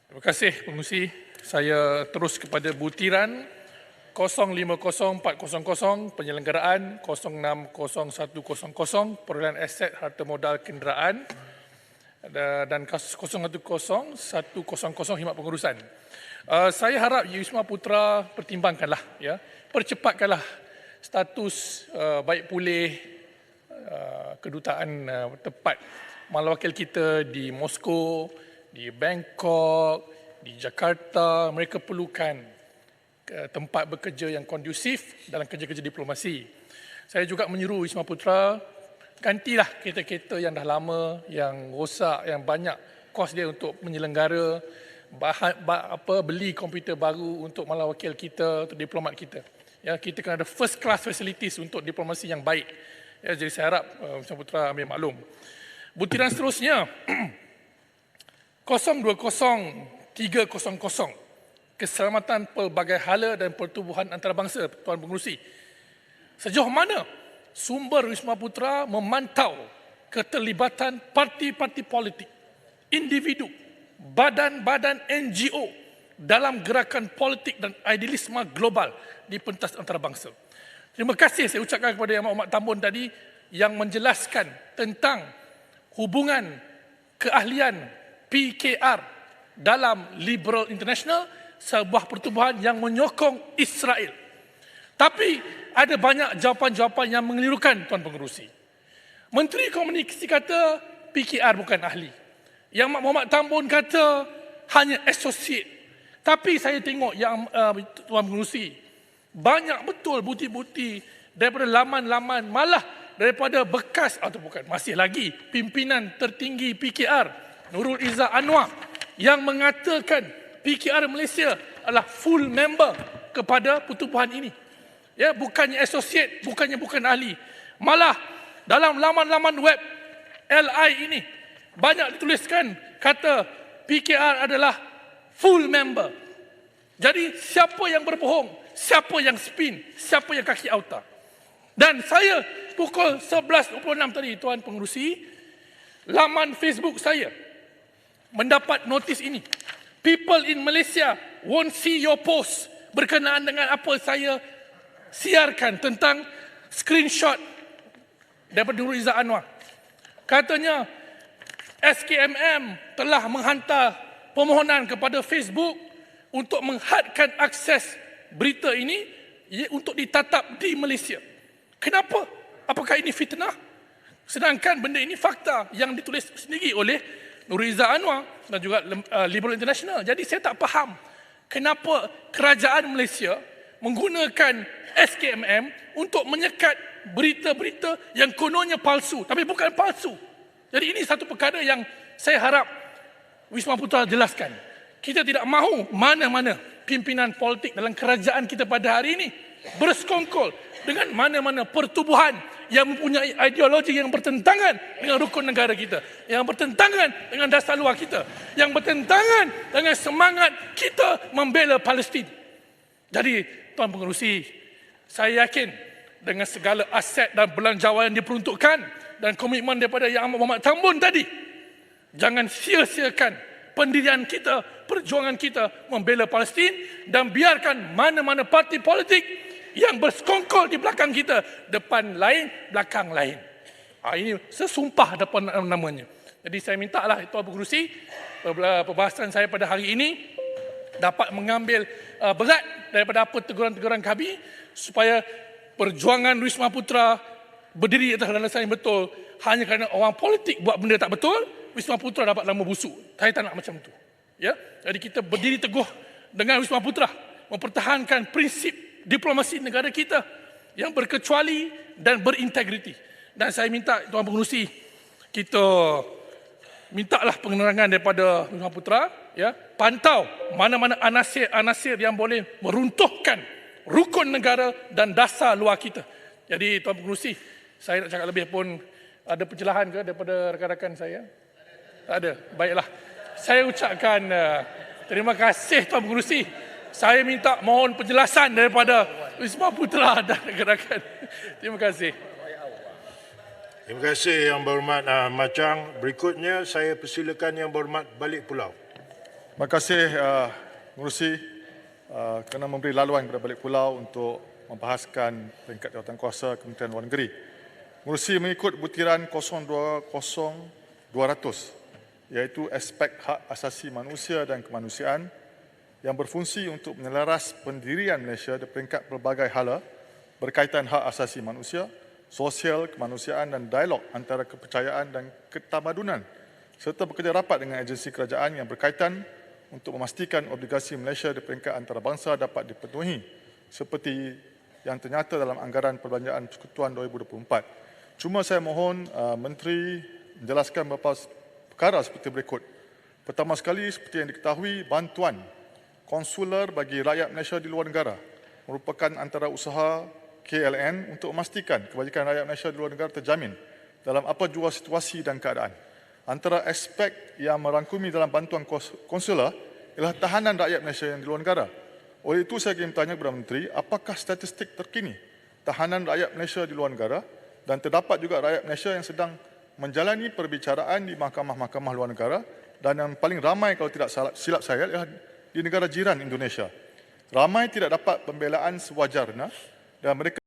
Terima kasih pengurusi. Saya terus kepada butiran 050400 penyelenggaraan 060100 perolehan aset harta modal kenderaan dan 010100 khidmat pengurusan. Saya harap Wisma Putra pertimbangkanlah, ya, percepatkanlah status baik pulih kedutaan tempat Malawakil wakil kita di Moskow, di Bangkok, di Jakarta. Mereka perlukan tempat bekerja yang kondusif dalam kerja-kerja diplomasi. Saya juga menyeru Wisma Putra, gantilah kereta-kereta yang dah lama, yang rosak, yang banyak kos dia untuk menyelenggara, beli komputer baru untuk malawakil kita, untuk diplomat kita. Ya, kita kena ada first class facilities untuk diplomasi yang baik. Ya, jadi saya harap Wisma Putra ambil maklum. Butiran seterusnya 020300 keselamatan pelbagai hala dan pertubuhan antarabangsa, Tuan Pengerusi. Sejauh mana sumber Wisma Putra memantau keterlibatan parti-parti politik, individu, badan-badan NGO dalam gerakan politik dan idealisme global di pentas antarabangsa? Terima kasih saya ucapkan kepada Yang Amat Tambun tadi yang menjelaskan tentang hubungan keahlian PKR dalam Liberal International, sebuah pertubuhan yang menyokong Israel. Tapi ada banyak jawapan-jawapan yang mengelirukan, Tuan Pengerusi. Menteri Komunikasi kata PKR bukan ahli. Yang Muhammad Tambun kata hanya associate. Tapi saya tengok yang Tuan Pengerusi, banyak betul bukti-bukti daripada laman-laman, malah daripada bekas atau bukan, masih lagi pimpinan tertinggi PKR Nurul Izzah Anwar yang mengatakan PKR Malaysia adalah full member kepada pertubuhan ini. Ya, bukannya associate, bukan ahli. Malah dalam laman-laman web LI ini banyak dituliskan kata PKR adalah full member. Jadi siapa yang berbohong, siapa yang spin, siapa yang kaki auta. Dan saya pukul 11.26 tadi, Tuan Pengerusi, laman Facebook saya mendapat notis ini. People in Malaysia won't see your post berkenaan dengan apa saya siarkan tentang screenshot daripada Nurul Izzah Anwar. Katanya SKMM telah menghantar permohonan kepada Facebook untuk menghadkan akses berita ini untuk ditatap di Malaysia. Kenapa? Apakah ini fitnah? Sedangkan benda ini fakta yang ditulis sendiri oleh Nurul Izzah Anwar dan juga Liberal International. Jadi saya tak faham kenapa kerajaan Malaysia menggunakan SKMM untuk menyekat berita-berita yang kononnya palsu, tapi bukan palsu. Jadi ini satu perkara yang saya harap Wisma Putra jelaskan. Kita tidak mahu mana-mana pimpinan politik dalam kerajaan kita pada hari ini bersekongkol dengan mana-mana pertubuhan yang mempunyai ideologi yang bertentangan dengan rukun negara kita, yang bertentangan dengan dasar luar kita, yang bertentangan dengan semangat kita membela Palestin. Jadi, Tuan Pengerusi, saya yakin dengan segala aset dan belanjawan yang diperuntukkan dan komitmen daripada Yang Amat Muhammad Tambun tadi, jangan sia-siakan pendirian kita, perjuangan kita membela Palestin, dan biarkan mana-mana parti politik yang bersekongkol di belakang kita, depan lain, belakang lain. Ini sesumpah depan namanya. Jadi saya mintalah Tuan Pengerusi, perbahasan saya pada hari ini dapat mengambil berat daripada apa teguran-teguran kami, supaya perjuangan Wisma Putra berdiri atas landasan yang betul. Hanya kerana orang politik buat benda tak betul, Wisma Putra dapat nama busuk. Saya tak nak macam tu. Ya? Jadi kita berdiri teguh dengan Wisma Putra, mempertahankan prinsip diplomasi negara kita yang berkecuali dan berintegriti. Dan saya minta Tuan Pengerusi, kita mintalah penerangan daripada Wisma Putra, ya, pantau mana-mana anasir-anasir yang boleh meruntuhkan rukun negara dan dasar luar kita. Jadi Tuan Pengerusi, saya nak cakap lebih pun, ada pencerahan ke daripada rakan-rakan saya? Tak ada. Baiklah. Saya ucapkan terima kasih Tuan Pengerusi. Saya minta mohon penjelasan daripada Wisma Putra dan rakan-rakan. Terima kasih. Terima kasih Yang Berhormat Macang. Berikutnya saya persilakan Yang Berhormat Balik Pulau. Terima kasih Mengerusi kerana memberi laluan kepada balik pulau untuk membahaskan peringkat jawatankuasa Kementerian Luar Negeri. Mengerusi mengikut butiran 020200 iaitu aspek hak asasi manusia dan kemanusiaan yang berfungsi untuk menyelaras pendirian Malaysia di peringkat pelbagai hala berkaitan hak asasi manusia, sosial, kemanusiaan dan dialog antara kepercayaan dan ketamadunan serta bekerja rapat dengan agensi kerajaan yang berkaitan untuk memastikan obligasi Malaysia di peringkat antarabangsa dapat dipenuhi seperti yang ternyata dalam anggaran perbelanjaan persekutuan 2024. Cuma saya mohon Menteri menjelaskan beberapa perkara seperti berikut. Pertama sekali, seperti yang diketahui, bantuan konsular bagi rakyat Malaysia di luar negara merupakan antara usaha KLN untuk memastikan kebajikan rakyat Malaysia di luar negara terjamin dalam apa jua situasi dan keadaan. Antara aspek yang merangkumi dalam bantuan konsular ialah tahanan rakyat Malaysia yang di luar negara. Oleh itu saya ingin bertanya kepada Menteri, apakah statistik terkini tahanan rakyat Malaysia di luar negara dan terdapat juga rakyat Malaysia yang sedang menjalani perbicaraan di mahkamah-mahkamah luar negara dan yang paling ramai kalau tidak silap saya ialah di negara jiran Indonesia. Ramai tidak dapat pembelaan sewajarnya dan mereka